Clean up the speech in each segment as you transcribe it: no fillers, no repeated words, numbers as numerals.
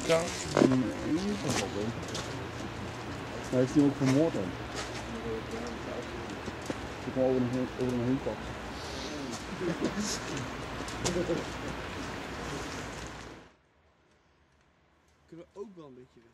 Ja. Dat is wel dom. Hij heeft die ook vermoord dan. Ik kan over hem heen pakken. Kunnen we ook wel een beetje weg.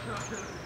Ja.